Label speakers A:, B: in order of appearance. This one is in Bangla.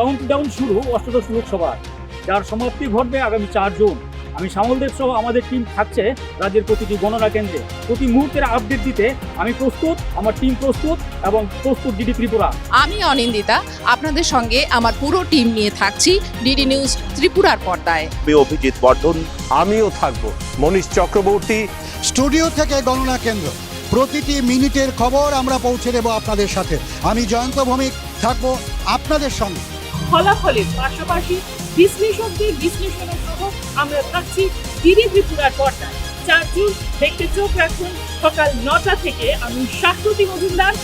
A: কাউন্টডাউন শুরু অষ্টাদশ লোকসভা, যার সমাপ্তি ঘটবে আগামী 4 জুন। আমি সামলদেব সহ আমাদের টিম থাকছে রাজ্যের প্রতিটি গণনা কেন্দ্রে। প্রতি মুহূর্তের আপডেট দিতে আমি প্রস্তুত, আমার টিম প্রস্তুত এবং প্রস্তুত ডিডি ত্রিপুরা।
B: আমি অনিন্দিতা, আপনাদের সঙ্গে আমার পুরো টিম নিয়ে থাকছি ডিডি নিউজ ত্রিপুরার পর্দায়।
C: আমি অভিজিৎ বর্ধন,
D: আমিও থাকবো মনীষ চক্রবর্তী।
E: স্টুডিও থেকে গণনা কেন্দ্র, প্রতিটি মিনিটের খবর আমরা পৌঁছে দেব আপনাদের সাথে। আমি জয়ন্ত ভৌমিক থাকবো আপনাদের সঙ্গে।
F: ফলাফলের পাশাপাশি বিশ্লেষকদের বিশ্লেষণের সহ আমরা থাকছি ডিডি ত্রিপুরার পর্দায়। 4 জুন দেখতে চোখ রাখুন সকাল 9টা থেকে। আমি শাশ্বতী মজুমদার।